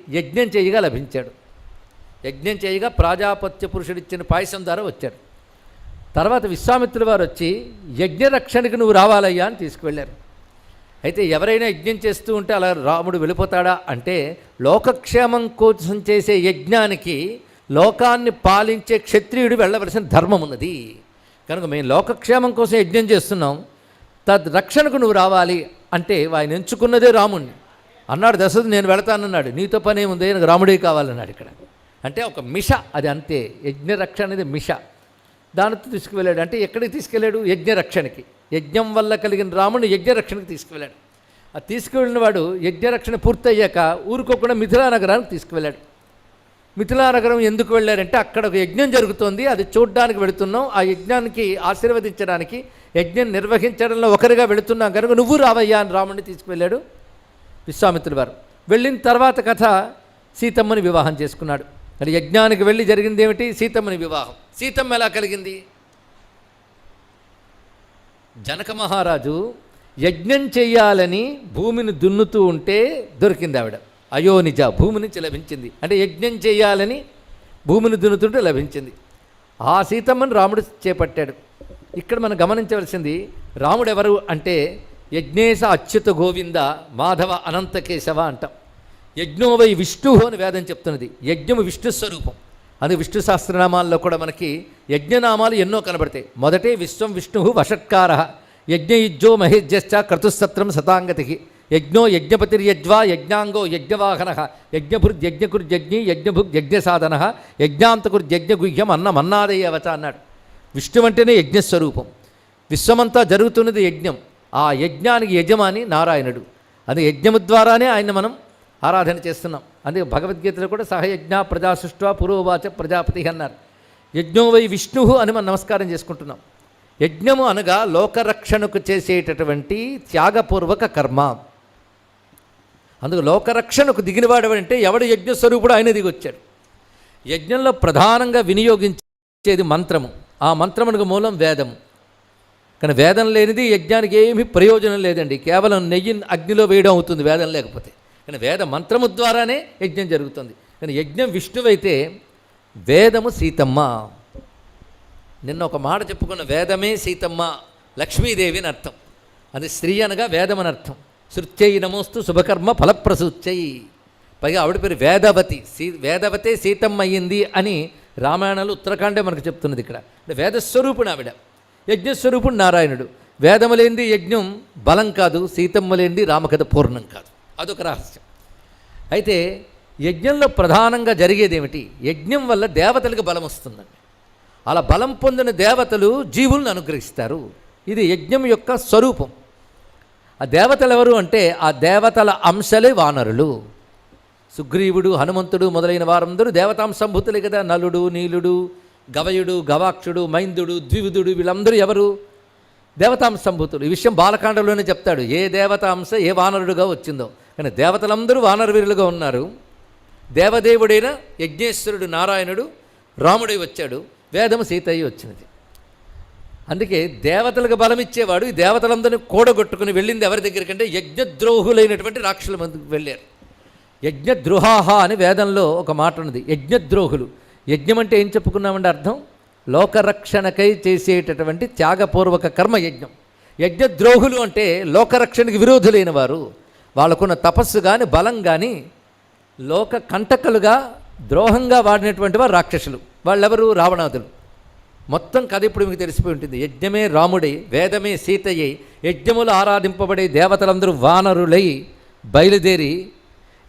యజ్ఞం చేయగా లభించాడు. యజ్ఞం చేయగా ప్రాజాపత్య పురుషుడిచ్చిన పాయసం ద్వారా వచ్చాడు. తర్వాత విశ్వామిత్రుల వారు వచ్చి యజ్ఞరక్షణకి నువ్వు రావాలయ్యా అని తీసుకువెళ్ళారు. అయితే ఎవరైనా యజ్ఞం చేస్తూ ఉంటే అలా రాముడు వెళ్ళిపోతాడా అంటే, లోకక్షేమం కోసం చేసే యజ్ఞానికి లోకాన్ని పాలించే క్షత్రియుడు వెళ్ళవలసిన ధర్మం ఉన్నది. కనుక మేము లోకక్షేమం కోసం యజ్ఞం చేస్తున్నాం, రక్షణకు నువ్వు రావాలి అంటే ఆయన ఎంచుకున్నదే రాముణ్ణి. అన్నాడు దశరథుడు, నేను వెళతానన్నాడు. నీతో పని ఏముంది, నాకు రాముడే కావాలన్నాడు. ఇక్కడ అంటే ఒక మిష, అది అంతే. యజ్ఞరక్షణ అనేది మిష. దానితో తీసుకువెళ్ళాడు. అంటే ఎక్కడికి తీసుకెళ్ళాడు? యజ్ఞరక్షణకి. యజ్ఞం వల్ల కలిగిన రాముడిని యజ్ఞరక్షణకి తీసుకువెళ్ళాడు. ఆ తీసుకువెళ్ళిన వాడు యజ్ఞరక్షణ పూర్తయ్యాక ఊరుకోకుండా మిథిలా నగరానికి తీసుకువెళ్ళాడు. మిథిలా నగరం ఎందుకు వెళ్ళారంటే, అక్కడ ఒక యజ్ఞం జరుగుతోంది, అది చూడ్డానికి వెళుతున్నాం, ఆ యజ్ఞానికి ఆశీర్వదించడానికి, యజ్ఞం నిర్వహించడంలో ఒకరిగా వెళుతున్నాం కనుక నువ్వు రావయ్యా అని రాముడిని తీసుకువెళ్ళాడు విశ్వామిత్రుల వారు. వెళ్ళిన తర్వాత కథ, సీతమ్మని వివాహం చేసుకున్నాడు. అది యజ్ఞానికి వెళ్ళి జరిగింది ఏమిటి? సీతమ్మని వివాహం. సీతమ్మ ఎలా కలిగింది? జనక మహారాజు యజ్ఞం చెయ్యాలని భూమిని దున్నుతూ ఉంటే దొరికింది ఆవిడ. అయోనిజ, భూమి నుంచి లభించింది. అంటే యజ్ఞం చేయాలని భూమిని దున్నుతుంటే లభించింది. ఆ సీతమ్మను రాముడు చేపట్టాడు. ఇక్కడ మనం గమనించవలసింది, రాముడు ఎవరు అంటే యజ్ఞేశ అచ్యుత గోవింద మాధవ అనంత కేశవ అంటాం. యజ్ఞోవై విష్ణు అని వేదం చెప్తున్నది. యజ్ఞము విష్ణు స్వరూపం. అది విష్ణు సహస్రనామాల్లో కూడా మనకి యజ్ఞనామాలు ఎన్నో కనబడతాయి. మొదటే విశ్వం విష్ణు వషట్కార, యజ్ఞయుజ్జో మహేజ్యశ్చ క్రతుస్తత్రం శతాంగతి, యజ్ఞో యజ్ఞపతిర్యజ్వా యజ్ఞాంగో యజ్ఞవాహన, యజ్ఞభృద్యజ్ఞకుర్యజ్ఞి యజ్ఞభుగ్యజ్ఞసాధన, యజ్ఞాంతకుర్యజ్ఞగుహ్యం అన్నమన్నాదయ్యవచ అన్నాడు. విష్ణు అంటేనే యజ్ఞస్వరూపం. విశ్వమంతా జరుగుతున్నది యజ్ఞం. ఆ యజ్ఞానికి యజమాని నారాయణుడు. అది యజ్ఞము ద్వారానే ఆయన మనం ఆరాధన చేస్తున్నాం. అందుకే భగవద్గీతలో కూడా సహయజ్ఞ ప్రజా సృష్ట్వా పురోవాచ ప్రజాపతి అన్నారు. యజ్ఞోవై విష్ణు అని మనం నమస్కారం చేసుకుంటున్నాం. యజ్ఞము అనగా లోకరక్షణకు చేసేటటువంటి త్యాగపూర్వక కర్మ. అందుకు లోకరక్షణకు దిగినవాడవంటే ఎవడు యజ్ఞస్వరూపుడు ఆయన దిగొచ్చాడు. యజ్ఞంలో ప్రధానంగా వినియోగించేది మంత్రము. ఆ మంత్రమునకు మూలం వేదము. కానీ వేదం లేనిది యజ్ఞానికి ఏమీ ప్రయోజనం లేదండి. కేవలం నెయ్యి అగ్నిలో వేయడం అవుతుంది వేదం లేకపోతే. కానీ వేద మంత్రము ద్వారానే యజ్ఞం జరుగుతుంది. కానీ యజ్ఞం విష్ణువైతే వేదము సీతమ్మ. నిన్న ఒక మాట చెప్పుకున్న, వేదమే సీతమ్మ లక్ష్మీదేవి అని అర్థం. అది స్త్రీ అనగా వేదం అని అర్థం. శృత్యై నమోస్తు శుభకర్మ ఫలప్రసూత్యై. పైగా ఆవిడ పేరు వేదవతి. వేదవతే సీతమ్మ అయ్యింది అని రామాయణంలో ఉత్తరాఖండే మనకు చెప్తున్నది. ఇక్కడ వేదస్వరూపుడు ఆవిడ, యజ్ఞస్వరూపుడు నారాయణుడు. వేదము లేనిది యజ్ఞం బలం కాదు, సీతమ్మ లేనిది రామకథ పూర్ణం కాదు. అదొక రహస్యం. అయితే యజ్ఞంలో ప్రధానంగా జరిగేది ఏమిటి? యజ్ఞం వల్ల దేవతలకు బలం వస్తుందండి. అలా బలం పొందిన దేవతలు జీవులను అనుగ్రహిస్తారు. ఇది యజ్ఞం యొక్క స్వరూపం. ఆ దేవతలు ఎవరు అంటే, ఆ దేవతల అంశలే వానరులు. సుగ్రీవుడు, హనుమంతుడు మొదలైన వారందరూ దేవతాంశంభూతులే కదా. నలుడు, నీలుడు, గవయుడు, గవాక్షుడు, మైందుడు, ద్వివిధుడు, వీళ్ళందరూ ఎవరు? దేవతాంశంభూతులు. ఈ విషయం బాలకాండలోనే చెప్తాడు, ఏ దేవతాంశ ఏ వానరుడుగా వచ్చిందో. కానీ దేవతలందరూ వానరవీరులుగా ఉన్నారు. దేవదేవుడైన యజ్ఞేశ్వరుడు నారాయణుడు రాముడై వచ్చాడు. వేదము సీతయ్య వచ్చినది. అందుకే దేవతలకు బలం ఇచ్చేవాడు. ఈ దేవతలందరినీ కూడగొట్టుకుని వెళ్ళింది ఎవరి దగ్గరికంటే యజ్ఞద్రోహులైనటువంటి రాక్షసుల మందికి వెళ్ళారు. యజ్ఞద్రోహాహ అని వేదంలో ఒక మాట ఉన్నది. యజ్ఞద్రోహులు. యజ్ఞం అంటే ఏం చెప్పుకున్నామంటే అర్థం, లోకరక్షణకై చేసేటటువంటి త్యాగపూర్వక కర్మ యజ్ఞం. యజ్ఞద్రోహులు అంటే లోకరక్షణకి విరోధులైన వారు. వాళ్ళకున్న తపస్సు కానీ బలం కానీ లోక కంటకలుగా ద్రోహంగా వాడినటువంటి వారు రాక్షసులు. వాళ్ళెవరు? రావణాదులు. మొత్తం కథ ఇప్పుడు మీకు తెలిసిపోయి ఉంటుంది. యజ్ఞమే రాముడై, వేదమే సీతయ్యై, యజ్ఞములు ఆరాధింపబడే దేవతలందరూ వానరులై బయలుదేరి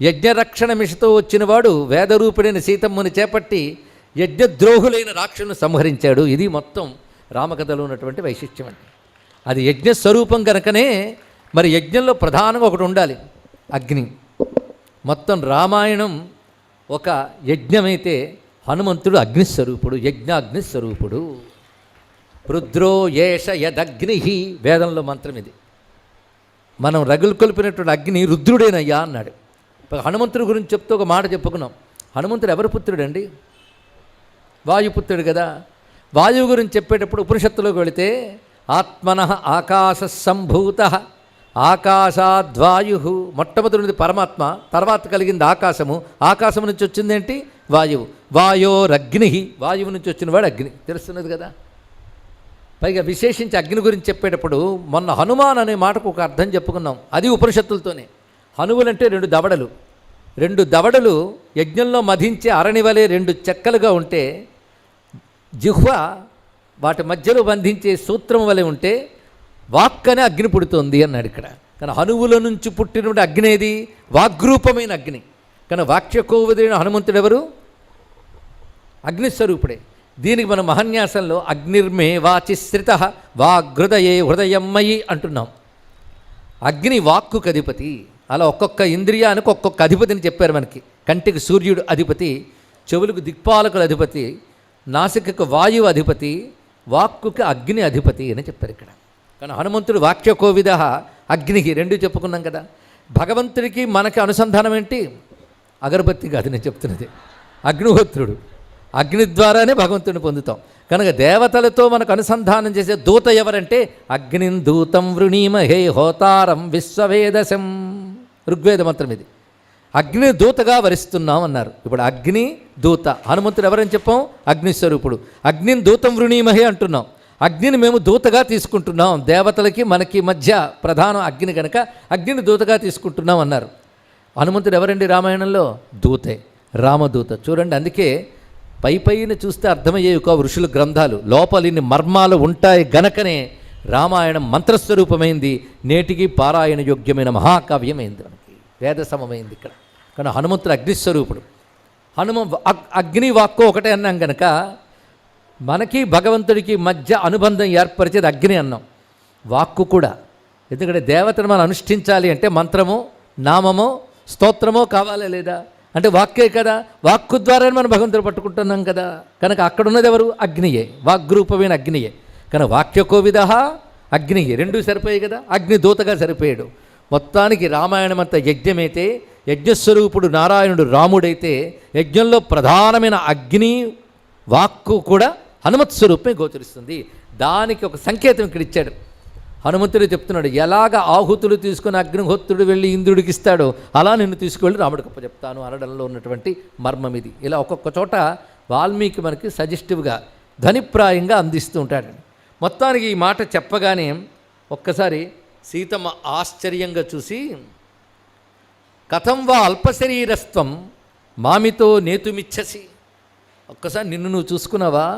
యజ్ఞరక్షణ మిషతో వచ్చినవాడు వేదరూపుడైన సీతమ్మని చేపట్టి యజ్ఞద్రోహులైన రాక్షసులను సంహరించాడు. ఇది మొత్తం రామకథలో ఉన్నటువంటి వైశిష్ట్యం అండి. అది యజ్ఞస్వరూపం కనుకనే మరి యజ్ఞంలో ప్రధానంగా ఒకటి ఉండాలి, అగ్ని. మొత్తం రామాయణం ఒక యజ్ఞమైతే హనుమంతుడు అగ్నిస్వరూపుడు, యజ్ఞాగ్నిస్వరూపుడు. రుద్రో ఏష యదగ్ని, వేదంలో మంత్రం ఇది. మనం రగులు కొలిపినటువంటి అగ్ని రుద్రుడేనయ్యా అన్నాడు. హనుమంతుడి గురించి చెప్తూ ఒక మాట చెప్పుకున్నాం. హనుమంతుడు ఎవరి పుత్రుడండి? వాయుపుత్రుడు కదా. వాయువు గురించి చెప్పేటప్పుడు ఉపనిషత్తులోకి వెళితే, ఆత్మన ఆకాశ సంభూత ఆకాశాద్వాయు, మొట్టమొదటిది పరమాత్మ, తర్వాత కలిగింది ఆకాశము, ఆకాశం నుంచి వచ్చిందేంటి వాయువు, వాయోరగ్ని, వాయువు నుంచి వచ్చినవాడు అగ్ని, తెలుస్తున్నది కదా. పైగా విశేషించి అగ్ని గురించి చెప్పేటప్పుడు మొన్న హనుమాన్ అనే మాటకు ఒక అర్థం చెప్పుకున్నాం, అది ఉపనిషత్తులతోనే. హనువులంటే రెండు దవడలు యజ్ఞంలో మధించే అరణివలే రెండు చెక్కలుగా ఉంటే, జిహ్వ వాటి మధ్యలో బంధించే సూత్రం వలె ఉంటే వాక్కనే అగ్ని పుడుతోంది అన్నాడు ఇక్కడ. కానీ హనువుల నుంచి పుట్టినటువంటి అగ్ని ఏది? వాగ్రూపమైన అగ్ని. కానీ వాక్యకోవదైన హనుమంతుడు ఎవరు? అగ్నిస్వరూపుడే. దీనికి మనం మహన్యాసంలో అగ్నిర్మే వాచిశ్రిత వాగృదయే హృదయమ్మయి అంటున్నాం. అగ్ని వాక్కుకు అధిపతి. అలా ఒక్కొక్క ఇంద్రియానికి ఒక్కొక్క అధిపతిని చెప్పారు మనకి. కంటికి సూర్యుడు అధిపతి, చెవులకు దిక్పాలకుల అధిపతి, నాసికకు వాయువు అధిపతి, వాక్కుకి అగ్ని అధిపతి అని చెప్పారు ఇక్కడ. కానీ హనుమంతుడు వాక్యకోవిద అగ్నికి రెండు చెప్పుకున్నాం కదా. భగవంతుడికి మనకి అనుసంధానం ఏంటి? అగరబత్తి కాదు నేను చెప్తున్నది, అగ్నిహోత్రుడు. అగ్ని ద్వారానే భగవంతుడిని పొందుతాం. కనుక దేవతలతో మనకు అనుసంధానం చేసే దూత ఎవరంటే అగ్నిం దూతం వృణీమహే హోతారం విశ్వవేదశం, ఋగ్వేద మంత్రం ఇది. అగ్ని దూతగా వరిస్తున్నాం అన్నారు. ఇప్పుడు అగ్ని దూత, హనుమంతుడు ఎవరని చెప్పాం? అగ్నిస్వరూపుడు. అగ్నిని దూతం వృణీమహే అంటున్నాం. అగ్నిని మేము దూతగా తీసుకుంటున్నాం. దేవతలకి మనకి మధ్య ప్రధానం అగ్ని కనుక అగ్నిని దూతగా తీసుకుంటున్నాం అన్నారు. హనుమంతుడు ఎవరండి రామాయణంలో? దూతే, రామదూత. చూడండి, అందుకే పైన చూస్తే అర్థమయ్యేవి కావు ఋషుల గ్రంథాలు, లోపలిని మర్మాలు ఉంటాయి గనకనే రామాయణం మంత్రస్వరూపమైంది, నేటికి పారాయణ యోగ్యమైన మహాకావ్యమైంది, మనకి వేదసమమైంది ఇక్కడ. కానీ హనుమంతుడు అగ్నిస్వరూపుడు. అగ్ని వాక్కు ఒకటే అన్నాం కనుక మనకి భగవంతుడికి మధ్య అనుబంధం ఏర్పరిచేది అగ్ని అన్నాం. వాక్కు కూడా, ఎందుకంటే దేవతను మనం అనుష్ఠించాలి అంటే మంత్రమో నామమో స్తోత్రమో కావాలా లేదా? అంటే వాక్కే కదా, వాక్కు ద్వారానే మనం భగవంతుడు పట్టుకుంటున్నాం కదా. కనుక అక్కడ ఉన్నది ఎవరు? అగ్నియే, వాగ్రూపమైన అగ్నియే. కనుక వాక్యకోవిద అగ్నియే, రెండు సరిపోయాయి కదా. అగ్ని దూతగా సరిపోయాడు. మొత్తానికి రామాయణం అంతా యజ్ఞమైతే, యజ్ఞస్వరూపుడు నారాయణుడు రాముడైతే, యజ్ఞంలో ప్రధానమైన అగ్ని వాక్కు కూడా హనుమత్ స్వరూపమే గోచరిస్తుంది. దానికి ఒక సంకేతం ఇక్కడ ఇచ్చాడు. హనుమంతుడు చెప్తున్నాడు, ఎలాగ ఆహుతులు తీసుకుని అగ్నిహోత్రుడు వెళ్ళి ఇంద్రుడికి ఇస్తాడో అలా నిన్ను తీసుకువెళ్ళి రాముడికి అప్పచెప్తాను అనడంలో ఉన్నటువంటి మర్మం ఇది. ఇలా ఒక్కొక్క చోట వాల్మీకి మనకి సజెస్టివ్గా ధనిప్రాయంగా అందిస్తూ ఉంటాడు. మొత్తానికి ఈ మాట చెప్పగానే ఒక్కసారి సీతమ్మ ఆశ్చర్యంగా చూసి, కథం వా అల్పశరీరస్త్వం మామితో నేతుమిచ్చసి, ఒక్కసారి నిన్ను నువ్వు చూసుకున్నావా?